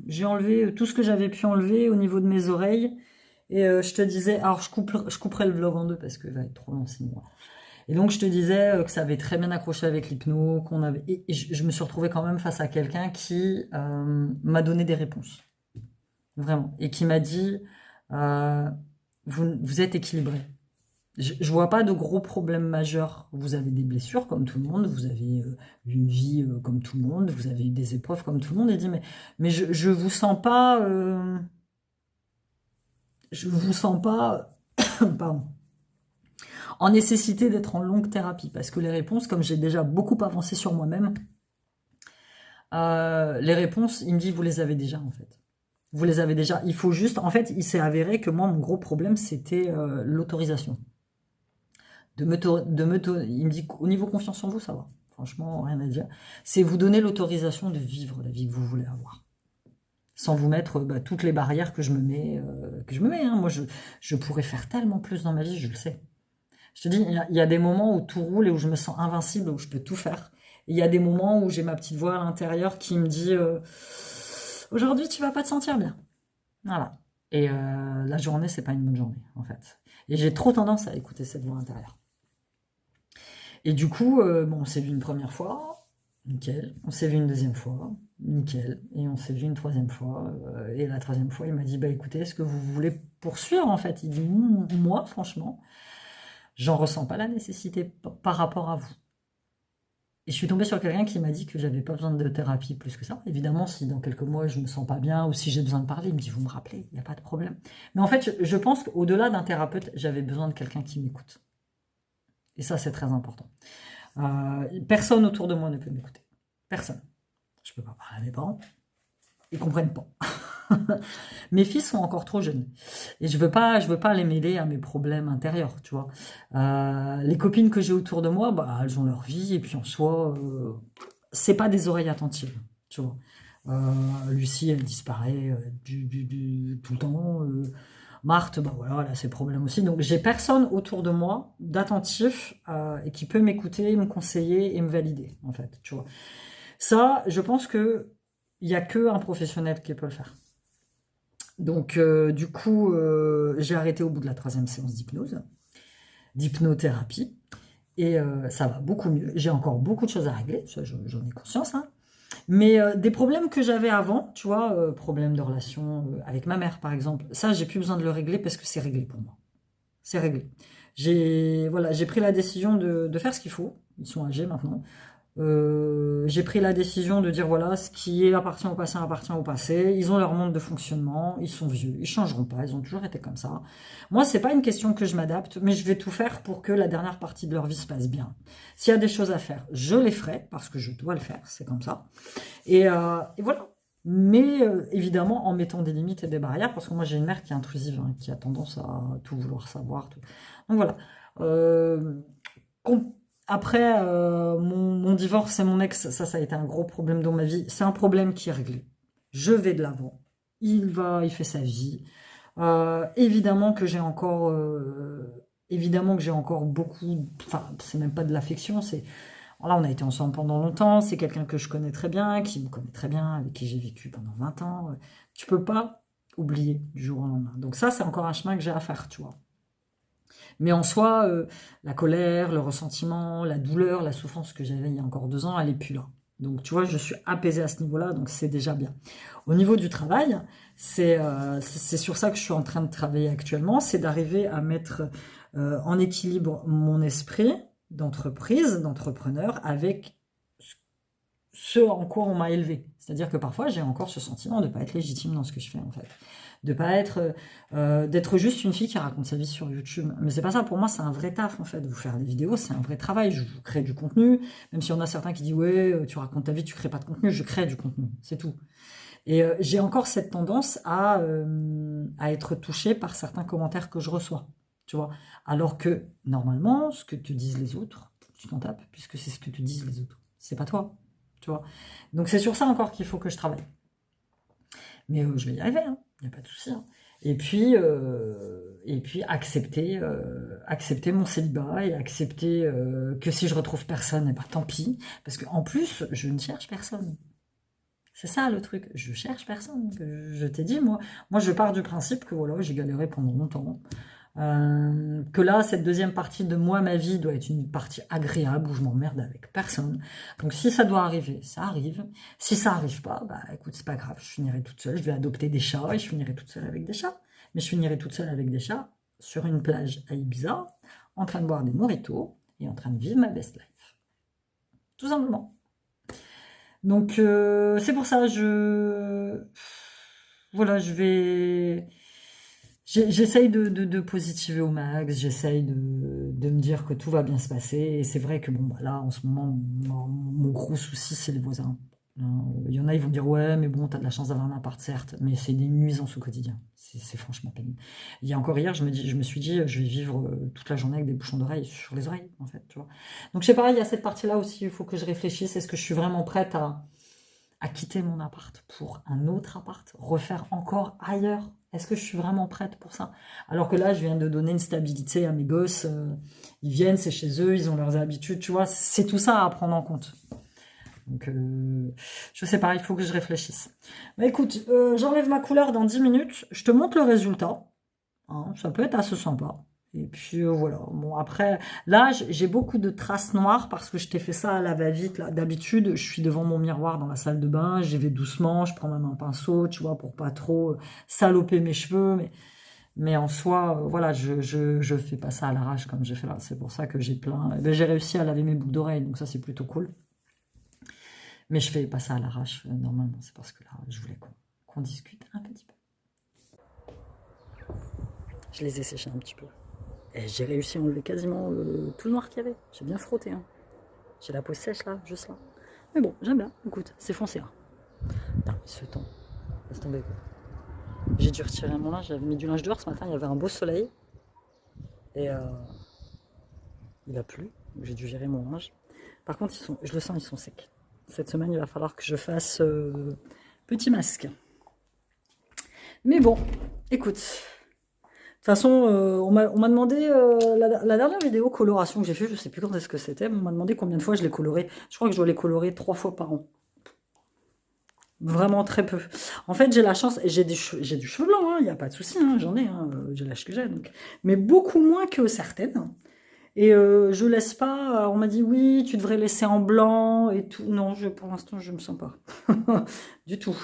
J'ai enlevé tout ce que j'avais pu enlever au niveau de mes oreilles. Et je te disais, alors je couperai le vlog en deux parce que ça va être trop long sinon. Et donc je te disais que ça avait très bien accroché avec l'hypno, qu'on avait, et je me suis retrouvée quand même face à quelqu'un qui m'a donné des réponses, vraiment, et qui m'a dit, euh, vous êtes équilibré. Je vois pas de gros problèmes majeurs. Vous avez des blessures comme tout le monde, vous avez une vie comme tout le monde, vous avez eu des épreuves comme tout le monde. Et dit mais je vous sens pas, je vous sens pas, pardon, en nécessité d'être en longue thérapie parce que les réponses, comme j'ai déjà beaucoup avancé sur moi-même, les réponses, il me dit vous les avez déjà en fait. Vous les avez déjà. Il faut juste, en fait, il s'est avéré que moi mon gros problème c'était l'autorisation. Il me dit au niveau confiance en vous, ça va. Franchement, rien à dire. C'est vous donner l'autorisation de vivre la vie que vous voulez avoir. Sans vous mettre toutes les barrières que je me mets. Hein. Moi, je pourrais faire tellement plus dans ma vie, je le sais. Je te dis, il y a des moments où tout roule et où je me sens invincible, où je peux tout faire. Et il y a des moments où j'ai ma petite voix à l'intérieur qui me dit aujourd'hui, tu vas pas te sentir bien. Voilà. Et la journée, c'est pas une bonne journée, en fait. Et j'ai trop tendance à écouter cette voix intérieure. Et du coup, bon, on s'est vu une première fois, nickel. On s'est vu une deuxième fois, nickel. Et on s'est vu une troisième fois. Et la troisième fois, il m'a dit, bah écoutez, est-ce que vous voulez poursuivre en fait? Il dit, moi, franchement, j'en ressens pas la nécessité par rapport à vous. Et je suis tombée sur quelqu'un qui m'a dit que j'avais pas besoin de thérapie plus que ça. Évidemment, si dans quelques mois je me sens pas bien ou si j'ai besoin de parler, il me dit, vous me rappelez, il n'y a pas de problème. Mais en fait, je pense qu'au-delà d'un thérapeute, j'avais besoin de quelqu'un qui m'écoute. Et ça, c'est très important. Personne autour de moi ne peut m'écouter. Personne. Je peux pas parler à mes parents. Ils comprennent pas. Mes fils sont encore trop jeunes. Et je veux pas les mêler à mes problèmes intérieurs, tu vois. Les copines que j'ai autour de moi, bah, elles ont leur vie. Et puis en soi, c'est pas des oreilles attentives, tu vois. Lucie, elle disparaît tout le temps. Marthe, bah voilà, elle a ses problèmes aussi. Donc j'ai personne autour de moi d'attentif et qui peut m'écouter, me conseiller et me valider, en fait, tu vois. Ça, je pense que il y a que un professionnel qui peut le faire. Donc du coup, j'ai arrêté au bout de la troisième séance d'hypnothérapie, et ça va beaucoup mieux. J'ai encore beaucoup de choses à régler, ça j'en ai conscience, hein. Mais des problèmes que j'avais avant, tu vois, problèmes de relation avec ma mère par exemple, ça j'ai plus besoin de le régler parce que c'est réglé pour moi. C'est réglé. J'ai pris la décision de faire ce qu'il faut. Ils sont âgés maintenant. J'ai pris la décision de dire voilà, ce qui appartient au passé appartient au passé. Ils ont leur monde de fonctionnement, ils sont vieux, ils changeront pas, ils ont toujours été comme ça. Moi, c'est pas une question que je m'adapte, mais je vais tout faire pour que la dernière partie de leur vie se passe bien. S'il y a des choses à faire, je les ferai parce que je dois le faire, c'est comme ça. Et voilà. Mais évidemment en mettant des limites et des barrières, parce que moi j'ai une mère qui est intrusive, hein, qui a tendance à tout vouloir savoir. Tout. Donc voilà. Euh, Après mon divorce et mon ex, ça a été un gros problème dans ma vie. C'est un problème qui est réglé. Je vais de l'avant. Il fait sa vie. Évidemment que j'ai encore beaucoup. Enfin, c'est même pas de l'affection, c'est là, on a été ensemble pendant longtemps, c'est quelqu'un que je connais très bien, qui me connaît très bien, avec qui j'ai vécu pendant 20 ans. Tu peux pas oublier du jour au lendemain. Donc ça, c'est encore un chemin que j'ai à faire, tu vois. Mais en soi, la colère, le ressentiment, la douleur, la souffrance que j'avais il y a encore 2 ans, elle est plus là. Donc tu vois, je suis apaisée à ce niveau-là, donc c'est déjà bien. Au niveau du travail, c'est sur ça que je suis en train de travailler actuellement, c'est d'arriver à mettre en équilibre mon esprit d'entreprise, d'entrepreneur, avec ce en quoi on m'a élevé. C'est-à-dire que parfois j'ai encore ce sentiment de ne pas être légitime dans ce que je fais en fait. De pas être d'être juste une fille qui raconte sa vie sur YouTube. Mais c'est pas ça, pour moi c'est un vrai taf en fait. Vous faire des vidéos, c'est un vrai travail. Je vous crée du contenu, même si on a certains qui disent ouais, tu racontes ta vie, tu crées pas de contenu, je crée du contenu, c'est tout. Et j'ai encore cette tendance à être touchée par certains commentaires que je reçois, tu vois. Alors que normalement, ce que te disent les autres, tu t'en tapes, puisque c'est ce que te disent les autres. C'est pas toi, tu vois. Donc c'est sur ça encore qu'il faut que je travaille. Mais je vais y arriver, hein. Il n'y a pas de souci. Hein. Et puis accepter mon célibat et accepter que si je retrouve personne, eh ben, tant pis. Parce qu'en plus, je ne cherche personne. C'est ça le truc. Je cherche personne. Je t'ai dit, moi, je pars du principe que voilà, j'ai galéré pendant longtemps. Que là, cette deuxième partie de moi, ma vie, doit être une partie agréable où je m'emmerde avec personne. Donc si ça doit arriver, ça arrive. Si ça arrive pas, bah écoute, c'est pas grave, je finirai toute seule. Je vais adopter des chats et je finirai toute seule avec des chats. Mais je finirai toute seule avec des chats sur une plage à Ibiza, en train de boire des mojitos et en train de vivre ma best life. Tout simplement. Donc c'est pour ça, voilà, j'essaye de positiver au max, j'essaye de me dire que tout va bien se passer. Et c'est vrai que bon, bah là, en ce moment, mon gros souci, c'est les voisins. Il y en a, ils vont dire, ouais, mais bon, t'as de la chance d'avoir un appart, certes, mais c'est des nuisances au quotidien. C'est franchement pénible. Il y a encore hier, je me suis dit, je vais vivre toute la journée avec des bouchons d'oreilles sur les oreilles, en fait, tu vois. Donc, je sais pas, il y a cette partie-là aussi, il faut que je réfléchisse. Est-ce que je suis vraiment prête à quitter mon appart pour un autre appart, refaire encore ailleurs? Est-ce que je suis vraiment prête pour ça? Alors que là, je viens de donner une stabilité à mes gosses, ils viennent, c'est chez eux, ils ont leurs habitudes, tu vois, c'est tout ça à prendre en compte. Donc, je sais pas, il faut que je réfléchisse. Bah écoute, j'enlève ma couleur dans 10 minutes, je te montre le résultat. Hein, ça peut être assez sympa. Et puis voilà, bon après, là j'ai beaucoup de traces noires parce que je t'ai fait ça à la va-vite. Là, d'habitude, je suis devant mon miroir dans la salle de bain, j'y vais doucement, je prends même un pinceau, tu vois, pour pas trop saloper mes cheveux. Mais en soi, voilà, je fais pas ça à l'arrache comme j'ai fait là. C'est pour ça que j'ai plein... Ben, j'ai réussi à laver mes boucles d'oreilles, donc ça c'est plutôt cool. Mais je fais pas ça à l'arrache, normalement. C'est parce que là, je voulais qu'on discute un petit peu. Je les ai séchés un petit peu. Et j'ai réussi à enlever quasiment tout le noir qu'il y avait. J'ai bien frotté. Hein. J'ai la peau sèche là, juste là. Mais bon, j'aime bien. Écoute, c'est foncé. Hein. Non, il se fait temps. Laisse tomber. J'ai dû retirer mon linge. J'avais mis du linge dehors ce matin. Il y avait un beau soleil. Et il a plu. J'ai dû virer mon linge. Par contre, je le sens, ils sont secs. Cette semaine, il va falloir que je fasse petit masque. Mais bon, écoute. De toute façon, on m'a demandé, la dernière vidéo coloration que j'ai fait, je sais plus quand est-ce que c'était, mais on m'a demandé combien de fois je les colorais. Je crois que je dois les colorer 3 fois par an. Vraiment très peu. En fait, j'ai la chance, j'ai du cheveu blanc, il n'y a pas de souci, hein, j'en ai, j'ai l'âge que j'ai. Donc. Mais beaucoup moins que certaines. Et je laisse pas, on m'a dit oui, tu devrais laisser en blanc et tout. Non, pour l'instant, je me sens pas. Du tout.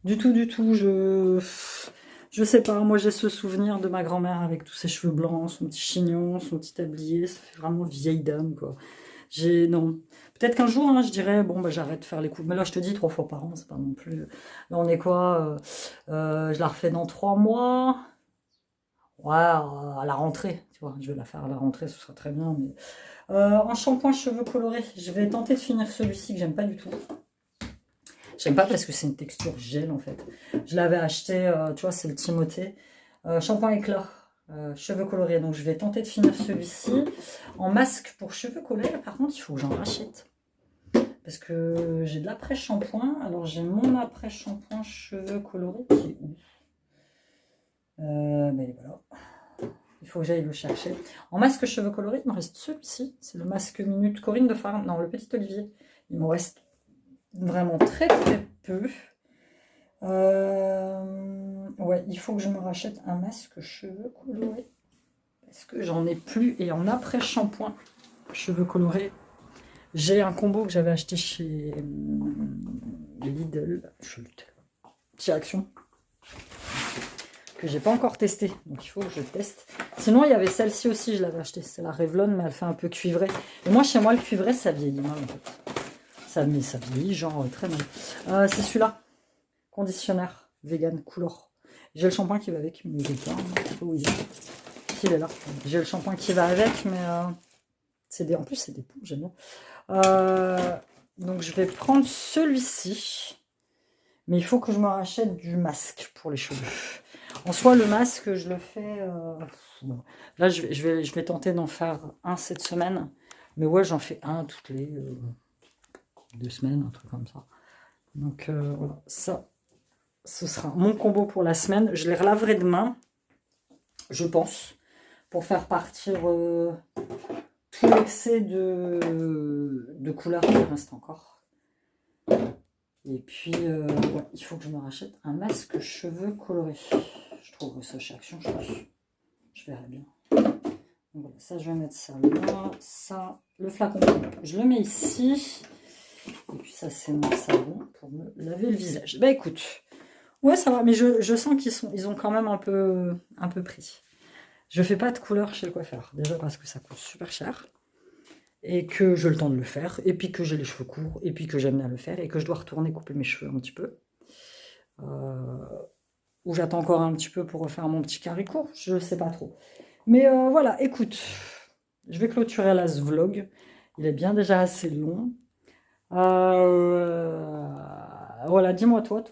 Du tout, je sais pas, moi j'ai ce souvenir de ma grand-mère avec tous ses cheveux blancs, son petit chignon, son petit tablier, ça fait vraiment vieille dame, quoi. Non. Peut-être qu'un jour, hein, je dirais, bon, bah j'arrête de faire les coups. Mais là, je te dis, 3 fois par an, c'est pas non plus... Là, on est quoi je la refais dans 3 mois. Ouais, à la rentrée, tu vois. Je vais la faire à la rentrée, ce sera très bien. Mais en shampoing cheveux colorés, je vais tenter de finir celui-ci que j'aime pas du tout. J'aime pas parce que c'est une texture gel en fait. Je l'avais acheté, tu vois, c'est le Timothée. Shampoing éclat, cheveux colorés. Donc je vais tenter de finir celui-ci. En masque pour cheveux colorés, par contre, il faut que j'en rachète. Parce que j'ai de l'après-shampoing. Alors j'ai mon après-shampoing cheveux colorés qui est où ben voilà. Il faut que j'aille le chercher. En masque cheveux colorés, il me reste celui-ci. C'est le masque Minute Corinne de Farm. Non, le Petit Olivier. Il me reste vraiment très peu. Ouais, il faut que je me rachète un masque cheveux colorés. Parce que j'en ai plus. Et en après-shampoing cheveux colorés, j'ai un combo que j'avais acheté chez Lidl. Chez Action. Que j'ai pas encore testé. Donc il faut que je teste. Sinon, il y avait celle-ci aussi, je l'avais achetée. C'est la Revlon, mais elle fait un peu cuivré. Et moi, chez moi, le cuivré, ça vieillit mal en fait. Ça vieillit genre très mal. C'est celui-là. Conditionnaire vegan couleur. J'ai le shampoing qui va avec, mais il est pas. Je sais pas où il est. Il est là. J'ai le shampoing qui va avec, mais en plus c'est des poux, j'aime bien. Donc je vais prendre celui-ci. Mais il faut que je me rachète du masque pour les cheveux. En soi, le masque, je le fais... bon. Là, je vais tenter d'en faire un cette semaine. Mais ouais, j'en fais un toutes les 2 semaines, un truc comme ça. Donc voilà, ça, ce sera mon combo pour la semaine. Je les relaverai demain, je pense, pour faire partir tout l'excès de couleur qui reste encore. Et puis, ouais, il faut que je me rachète un masque cheveux coloré. Je trouve ça chez Action, je pense. Je verrai bien. Donc voilà, ça, je vais mettre ça là. Ça, le flacon, je le mets ici. Et puis ça, c'est mon savon pour me laver le visage. Bah écoute, ouais, ça va. Mais je sens ils ont quand même un peu pris. Je fais pas de couleur chez le coiffeur. Déjà parce que ça coûte super cher. Et que j'ai le temps de le faire. Et puis que j'ai les cheveux courts. Et puis que j'aime bien le faire. Et que je dois retourner couper mes cheveux un petit peu. Ou j'attends encore un petit peu pour refaire mon petit carré court. Je sais pas trop. Mais voilà, écoute. Je vais clôturer là ce vlog. Il est bien déjà assez long. Voilà, dis-moi toi,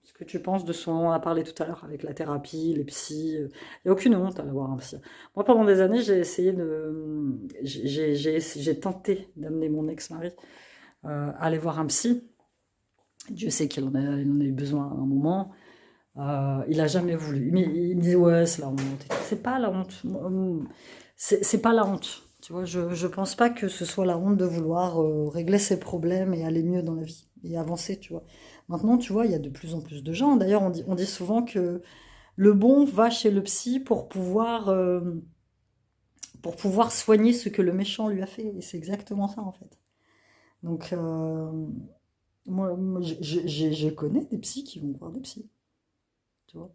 ce que tu penses de ce dont on a parlé tout à l'heure avec la thérapie, les psys. Il n'y a aucune honte à avoir un psy. Moi, pendant des années, j'ai essayé de... J'ai tenté d'amener mon ex-mari à aller voir un psy. Dieu sait il en a eu besoin à un moment. Il a jamais voulu. Mais il me dit, ouais, c'est la honte. C'est pas la honte. C'est pas la honte. Tu vois, je pense pas que ce soit la honte de vouloir régler ses problèmes et aller mieux dans la vie et avancer, tu vois. Maintenant, tu vois, il y a de plus en plus de gens. D'ailleurs, on dit souvent que le bon va chez le psy pour pouvoir soigner ce que le méchant lui a fait. Et c'est exactement ça, en fait. Donc, moi je connais des psys qui vont voir des psys, tu vois.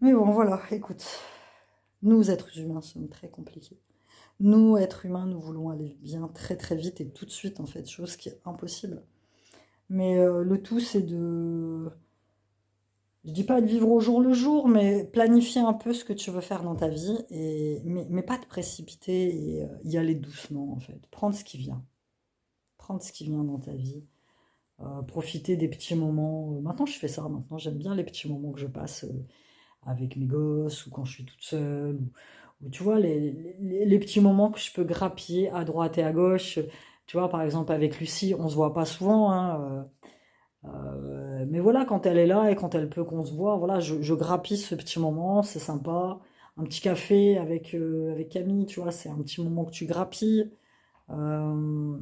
Mais bon, voilà, écoute. Nous, êtres humains, sommes très compliqués. Nous, êtres humains, nous voulons aller bien très très vite et tout de suite, en fait, chose qui est impossible. Mais le tout, c'est de... Je dis pas de vivre au jour le jour, mais planifier un peu ce que tu veux faire dans ta vie, mais pas te précipiter et y aller doucement, en fait. Prendre ce qui vient. Prendre ce qui vient dans ta vie. Profiter des petits moments. Maintenant, je fais ça. Maintenant, j'aime bien les petits moments que je passe avec mes gosses ou quand je suis toute seule. Ou tu vois, les petits moments que je peux grappiller à droite et à gauche. Tu vois, par exemple, avec Lucie, on se voit pas souvent, hein, mais voilà, quand elle est là et quand elle peut qu'on se voit, voilà, je grappille ce petit moment, c'est sympa. Un petit café avec Camille, tu vois, c'est un petit moment que tu grappilles. Euh,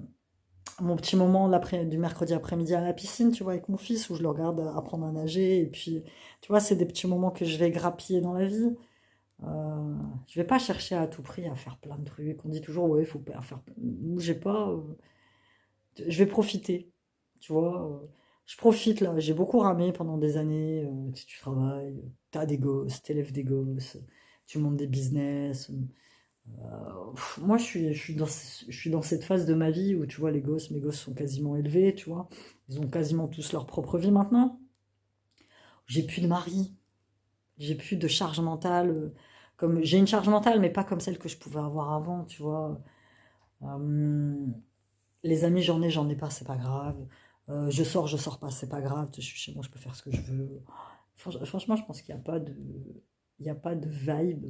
Mon petit moment du mercredi après-midi à la piscine, tu vois, avec mon fils, où je le regarde apprendre à nager. Et puis, tu vois, c'est des petits moments que je vais grappiller dans la vie. Je vais pas chercher à tout prix à faire plein de trucs. On dit toujours, ouais, il faut pas faire. J'ai pas. Je vais profiter, tu vois. Je profite là. J'ai beaucoup ramé pendant des années. Tu travailles, t'as des gosses, t'élèves des gosses, tu montes des business. Moi, je suis dans cette phase de ma vie où, tu vois, mes gosses sont quasiment élevés, tu vois. Ils ont quasiment tous leur propre vie maintenant. J'ai plus de mari, j'ai plus de charge mentale. Comme j'ai une charge mentale, mais pas comme celle que je pouvais avoir avant, tu vois. Euh, les amis, j'en ai pas, c'est pas grave. Je sors pas, c'est pas grave. Je suis chez moi, je peux faire ce que je veux. Franchement, je pense qu'il n'y a pas il y a pas de vibe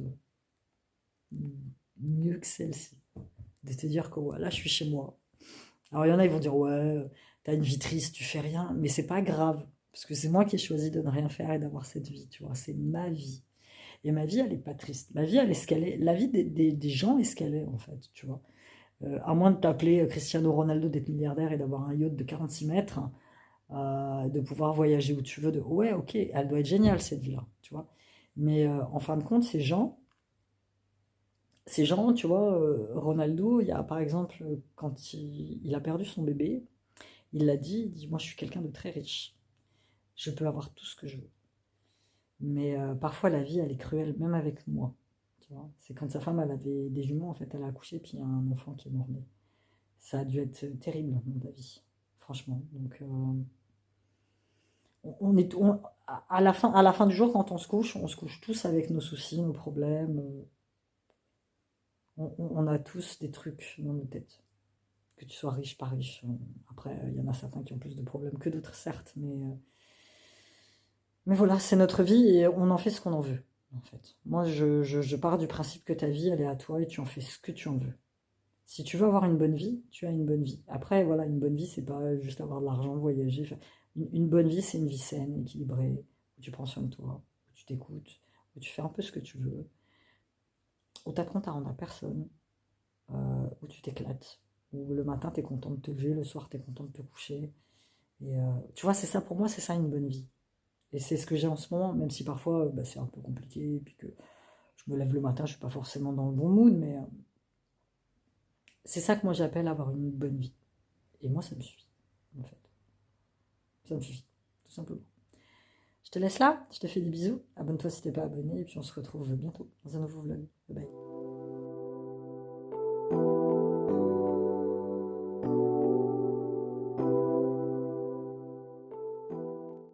mieux que celle-ci. De te dire que ouais, là, je suis chez moi. Alors, il y en a, ils vont dire, ouais, t'as une vie triste, tu fais rien, mais c'est pas grave. Parce que c'est moi qui ai choisi de ne rien faire et d'avoir cette vie, tu vois. C'est ma vie. Et ma vie, elle est pas triste. Ma vie, elle est ce qu'elle est. La vie des gens est ce qu'elle est, en fait, tu vois. À moins de t'appeler Cristiano Ronaldo, d'être milliardaire et d'avoir un yacht de 46 mètres, de pouvoir voyager où tu veux, ouais, ok, elle doit être géniale, cette vie-là, tu vois. Mais en fin de compte, ces gens, tu vois, Ronaldo, il y a par exemple, quand il a perdu son bébé, il dit, moi je suis quelqu'un de très riche, je peux avoir tout ce que je veux. Mais parfois la vie, elle est cruelle, même avec moi. Tu vois, c'est quand sa femme, elle avait des jumeaux, en fait, elle a accouché, puis il y a un enfant qui est mort-né. Ça a dû être terrible dans ta vie, franchement. Donc, on est, à la fin du jour, quand on se couche tous avec nos soucis, nos problèmes. On a tous des trucs dans nos têtes. Que tu sois riche, pas riche. Après, il y en a certains qui ont plus de problèmes que d'autres, certes, mais voilà, c'est notre vie et on en fait ce qu'on en veut, en fait. Moi, je pars du principe que ta vie, elle est à toi et tu en fais ce que tu en veux. Si tu veux avoir une bonne vie, tu as une bonne vie. Après, voilà, une bonne vie, c'est pas juste avoir de l'argent, voyager. Enfin, une bonne vie, c'est une vie saine, équilibrée, où tu prends soin de toi, où tu t'écoutes, où tu fais un peu ce que tu veux, où t'as de compte à rendre à personne, où tu t'éclates, où le matin, tu es content de te lever, le soir, tu es content de te coucher. Et tu vois, c'est ça pour moi, c'est ça une bonne vie. Et c'est ce que j'ai en ce moment, même si parfois bah, c'est un peu compliqué, et puis que je me lève le matin, je suis pas forcément dans le bon mood, mais c'est ça que moi j'appelle avoir une bonne vie. Et moi, ça me suffit, en fait. Ça me suffit, tout simplement. Je te laisse là, je te fais des bisous. Abonne-toi si t'es pas abonné, et puis on se retrouve bientôt dans un nouveau vlog. Bye bye.